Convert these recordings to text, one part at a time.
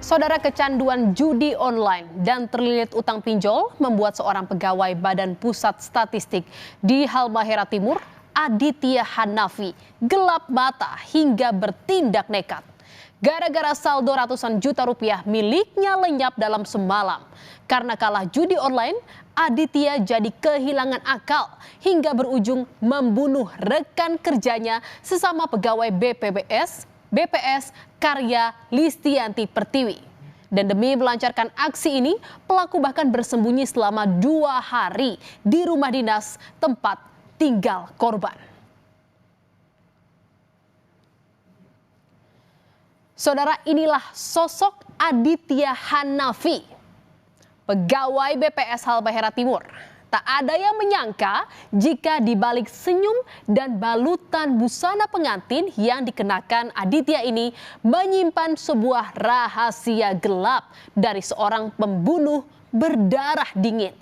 Saudara, kecanduan judi online dan terlilit utang pinjol membuat seorang pegawai Badan Pusat Statistik di Halmahera Timur, Aditya Hanafi, gelap mata hingga bertindak nekat. Gara-gara saldo ratusan juta rupiah miliknya lenyap dalam semalam. Karena kalah judi online, Aditya jadi kehilangan akal hingga berujung membunuh rekan kerjanya sesama pegawai BPS Karya Listianti Pertiwi. Dan demi melancarkan aksi ini, pelaku bahkan bersembunyi selama 2 hari di rumah dinas tempat tinggal korban. Saudara, inilah sosok Aditya Hanafi, pegawai BPS Halmahera Timur. Tak ada yang menyangka jika di balik senyum dan balutan busana pengantin yang dikenakan Aditya ini menyimpan sebuah rahasia gelap dari seorang pembunuh berdarah dingin.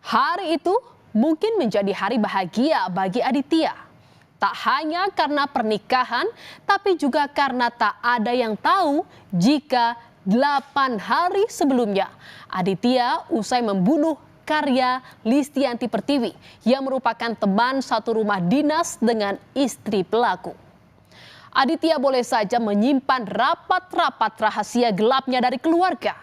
Hari itu mungkin menjadi hari bahagia bagi Aditya. Tak hanya karena pernikahan, tapi juga karena tak ada yang tahu jika 8 hari sebelumnya, Aditya usai membunuh Karya Listianti Pertiwi yang merupakan teman satu rumah dinas dengan istri pelaku. Aditya boleh saja menyimpan rapat-rapat rahasia gelapnya dari keluarga.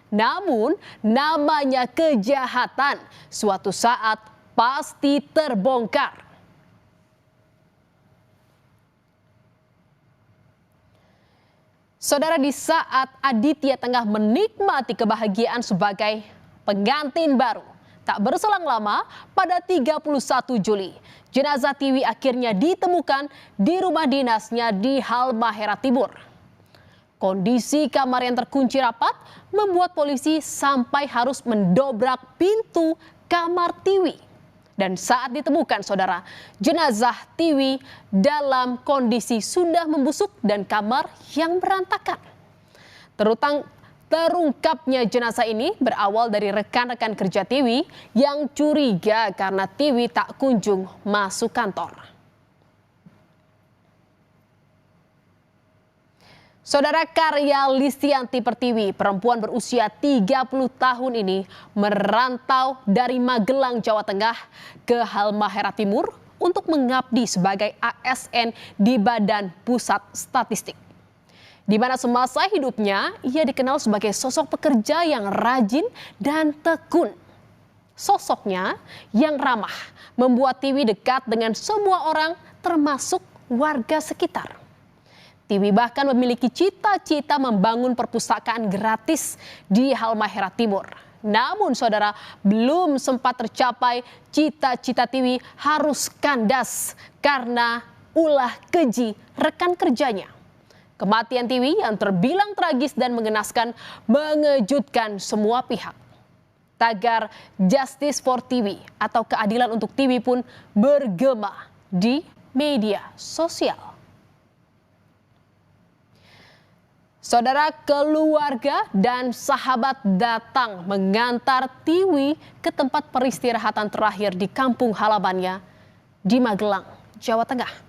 Namun namanya kejahatan suatu saat pasti terbongkar. Saudara, di saat Aditya tengah menikmati kebahagiaan sebagai pengantin baru, tak berselang lama pada 31 Juli, jenazah Tiwi akhirnya ditemukan di rumah dinasnya di Halmahera Timur. Kondisi kamar yang terkunci rapat membuat polisi sampai harus mendobrak pintu kamar Tiwi. Dan saat ditemukan, saudara, jenazah Tiwi dalam kondisi sudah membusuk dan kamar yang berantakan. Terungkapnya jenazah ini berawal dari rekan-rekan kerja Tiwi yang curiga karena Tiwi tak kunjung masuk kantor. Saudara, Karya Listianti Pertiwi, perempuan berusia 30 tahun ini merantau dari Magelang, Jawa Tengah ke Halmahera Timur untuk mengabdi sebagai ASN di Badan Pusat Statistik. Di mana semasa hidupnya ia dikenal sebagai sosok pekerja yang rajin dan tekun. Sosoknya yang ramah membuat Tiwi dekat dengan semua orang termasuk warga sekitar. Tiwi bahkan memiliki cita-cita membangun perpustakaan gratis di Halmahera Timur. Namun saudara, belum sempat tercapai cita-cita Tiwi harus kandas karena ulah keji rekan kerjanya. Kematian Tiwi yang terbilang tragis dan mengenaskan mengejutkan semua pihak. Tagar Justice for Tiwi atau keadilan untuk Tiwi pun bergema di media sosial. Saudara, keluarga dan sahabat datang mengantar Tiwi ke tempat peristirahatan terakhir di kampung halamannya di Magelang, Jawa Tengah.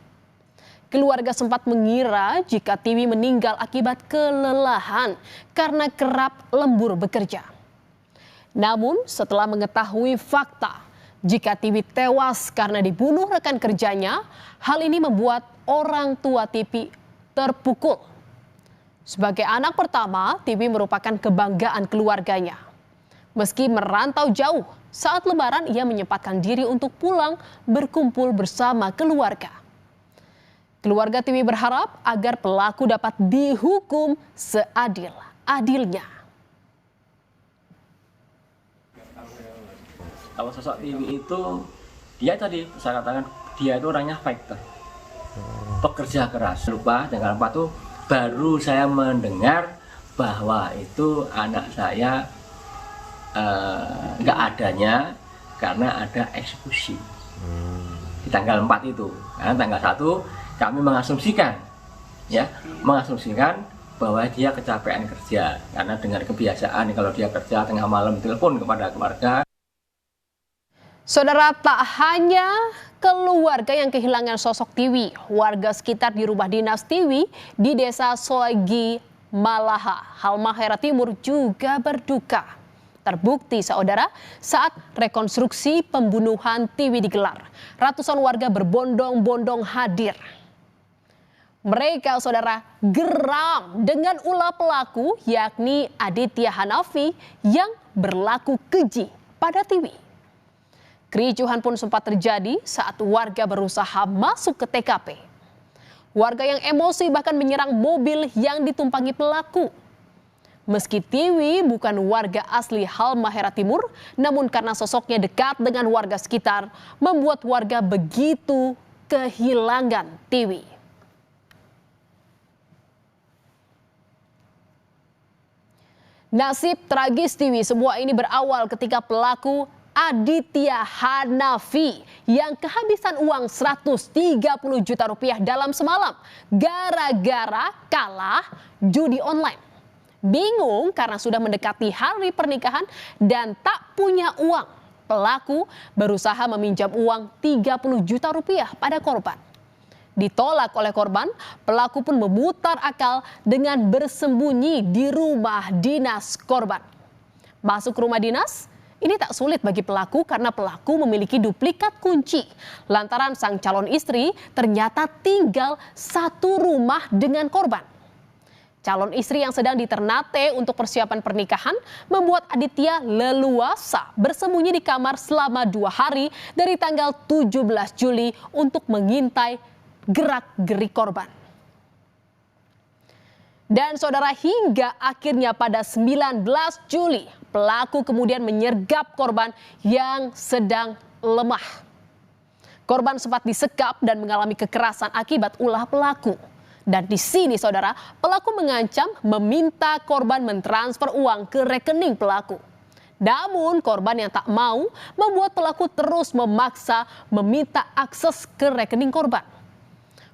Keluarga sempat mengira jika Tiwi meninggal akibat kelelahan karena kerap lembur bekerja. Namun setelah mengetahui fakta jika Tiwi tewas karena dibunuh rekan kerjanya, hal ini membuat orang tua Tiwi terpukul. Sebagai anak pertama, Tiwi merupakan kebanggaan keluarganya. Meski merantau jauh, saat Lebaran ia menyempatkan diri untuk pulang berkumpul bersama keluarga. Keluarga Tiwi berharap agar pelaku dapat dihukum seadil-adilnya. Kalau sosok Tiwi itu, dia tadi saya katakan dia itu orangnya fighter, pekerja keras. Lupa dengan apa tuh? Baru saya mendengar bahwa itu anak saya nggak adanya karena ada eksekusi di tanggal 4 itu. Karena tanggal 1 kami mengasumsikan bahwa dia kecapean kerja karena dengan kebiasaan kalau dia kerja tengah malam telepon kepada keluarga. Saudara, tak hanya keluarga yang kehilangan sosok Tiwi, warga sekitar di rumah dinas Tiwi di Desa Soegi Malaha, Halmahera Timur juga berduka. Terbukti saudara, saat rekonstruksi pembunuhan Tiwi digelar, ratusan warga berbondong-bondong hadir. Mereka saudara geram dengan ulah pelaku yakni Aditya Hanafi yang berlaku keji pada Tiwi. Kericuhan pun sempat terjadi saat warga berusaha masuk ke TKP. Warga yang emosi bahkan menyerang mobil yang ditumpangi pelaku. Meski Tiwi bukan warga asli Halmahera Timur, namun karena sosoknya dekat dengan warga sekitar, membuat warga begitu kehilangan Tiwi. Nasib tragis Tiwi semua ini berawal ketika pelaku Aditya Hanafi yang kehabisan uang 130 juta rupiah dalam semalam gara-gara kalah judi online. Bingung karena sudah mendekati hari pernikahan dan tak punya uang. Pelaku berusaha meminjam uang 30 juta rupiah pada korban. Ditolak oleh korban, pelaku pun memutar akal dengan bersembunyi di rumah dinas korban. Masuk ke rumah dinas, ini tak sulit bagi pelaku karena pelaku memiliki duplikat kunci. Lantaran sang calon istri ternyata tinggal satu rumah dengan korban. Calon istri yang sedang di Ternate untuk persiapan pernikahan membuat Aditya leluasa bersembunyi di kamar selama 2 hari dari tanggal 17 Juli untuk mengintai gerak-gerik korban. Dan saudara hingga akhirnya pada 19 Juli pelaku kemudian menyergap korban yang sedang lemah. Korban sempat disekap dan mengalami kekerasan akibat ulah pelaku. Dan di sini saudara, pelaku mengancam meminta korban mentransfer uang ke rekening pelaku. Namun korban yang tak mau membuat pelaku terus memaksa meminta akses ke rekening korban.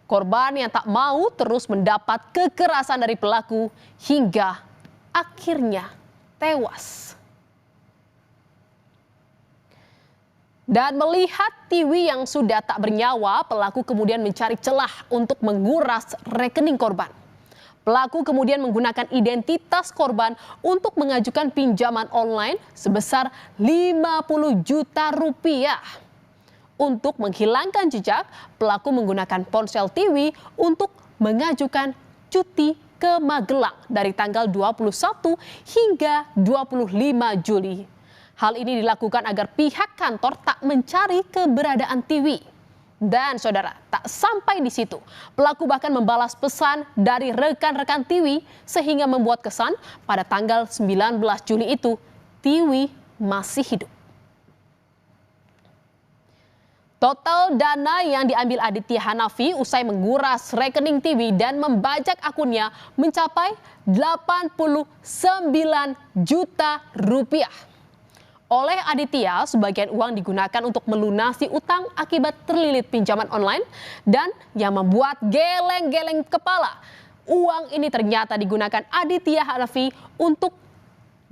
Korban yang tak mau terus mendapat kekerasan dari pelaku hingga akhirnya tewas. Dan melihat Tiwi yang sudah tak bernyawa, pelaku kemudian mencari celah untuk menguras rekening korban. Pelaku kemudian menggunakan identitas korban untuk mengajukan pinjaman online sebesar 50 juta rupiah. Untuk menghilangkan jejak, pelaku menggunakan ponsel Tiwi untuk mengajukan cuti ke Magelang dari tanggal 21 hingga 25 Juli. Hal ini dilakukan agar pihak kantor tak mencari keberadaan Tiwi. Dan saudara, tak sampai di situ. Pelaku bahkan membalas pesan dari rekan-rekan Tiwi sehingga membuat kesan pada tanggal 19 Juli itu Tiwi masih hidup. Total dana yang diambil Aditya Hanafi usai menguras rekening Tiwi dan membajak akunnya mencapai 89 juta rupiah. Oleh Aditya, sebagian uang digunakan untuk melunasi utang akibat terlilit pinjaman online dan yang membuat geleng-geleng kepala. Uang ini ternyata digunakan Aditya Hanafi untuk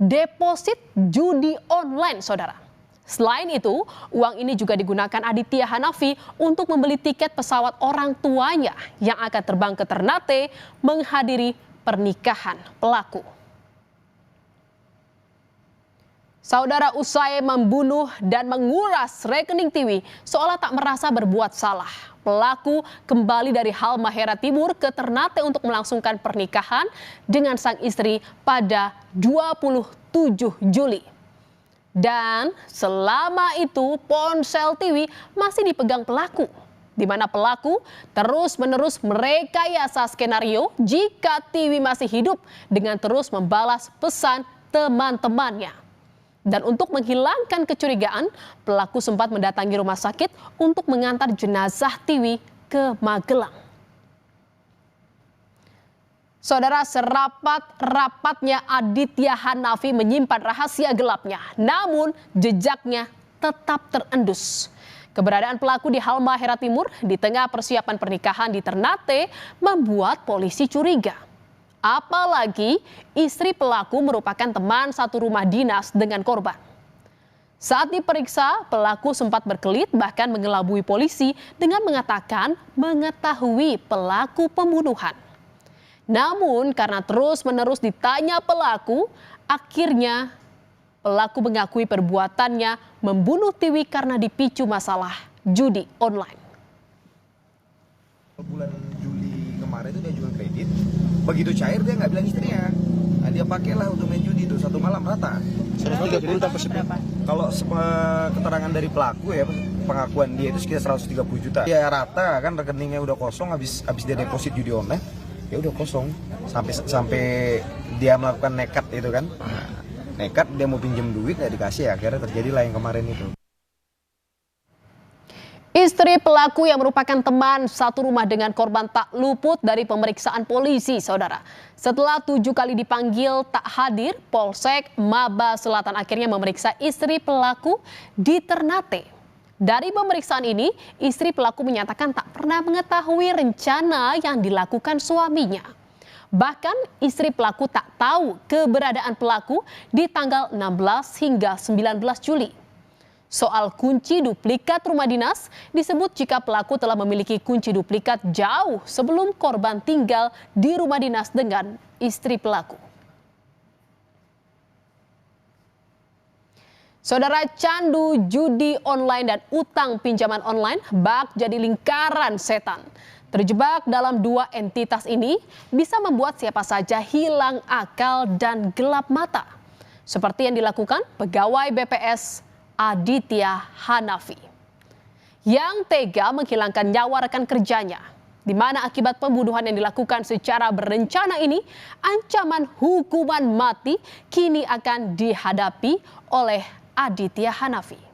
deposit judi online, saudara. Selain itu, uang ini juga digunakan Aditya Hanafi untuk membeli tiket pesawat orang tuanya yang akan terbang ke Ternate menghadiri pernikahan pelaku. Saudara, usai membunuh dan menguras rekening Tiwi seolah tak merasa berbuat salah. Pelaku kembali dari Halmahera Timur ke Ternate untuk melangsungkan pernikahan dengan sang istri pada 27 Juli. Dan selama itu ponsel Tiwi masih dipegang pelaku, di mana pelaku terus-menerus merekayasa skenario jika Tiwi masih hidup dengan terus membalas pesan teman-temannya. Dan untuk menghilangkan kecurigaan, pelaku sempat mendatangi rumah sakit untuk mengantar jenazah Tiwi ke Magelang. Saudara, serapat-rapatnya Aditya Hanafi menyimpan rahasia gelapnya, namun jejaknya tetap terendus. Keberadaan pelaku di Halmahera Timur di tengah persiapan pernikahan di Ternate membuat polisi curiga. Apalagi istri pelaku merupakan teman satu rumah dinas dengan korban. Saat diperiksa, pelaku sempat berkelit bahkan mengelabui polisi dengan mengatakan mengetahui pelaku pembunuhan. Namun karena terus-menerus ditanya pelaku, akhirnya pelaku mengakui perbuatannya membunuh Tiwi karena dipicu masalah judi online. Bulan Juli kemarin itu dia jual kredit, begitu cair dia nggak bilang istrinya. Nah, dia pakailah untuk main judi itu satu malam rata. 130 tanpa berapa? Kalau keterangan dari pelaku ya, pengakuan dia itu sekitar 130 juta. Dia rata kan rekeningnya udah kosong habis dia deposit judi online, ya udah kosong sampai dia melakukan nekat itu kan. Nah, nekat dia mau pinjam duit nggak dikasih, akhirnya terjadilah yang kemarin itu. Istri pelaku yang merupakan teman satu rumah dengan korban tak luput dari pemeriksaan polisi, saudara. Setelah 7 kali dipanggil tak hadir, Polsek Maba Selatan akhirnya memeriksa istri pelaku di Ternate. Dari pemeriksaan ini, istri pelaku menyatakan tak pernah mengetahui rencana yang dilakukan suaminya. Bahkan istri pelaku tak tahu keberadaan pelaku di tanggal 16 hingga 19 Juli. Soal kunci duplikat rumah dinas, disebut jika pelaku telah memiliki kunci duplikat jauh sebelum korban tinggal di rumah dinas dengan istri pelaku. Saudara, candu judi online dan utang pinjaman online bak jadi lingkaran setan. Terjebak dalam dua entitas ini bisa membuat siapa saja hilang akal dan gelap mata. Seperti yang dilakukan pegawai BPS Aditya Hanafi yang tega menghilangkan nyawa rekan kerjanya, di mana akibat pembunuhan yang dilakukan secara berencana ini, ancaman hukuman mati kini akan dihadapi oleh Aditya Hanafi.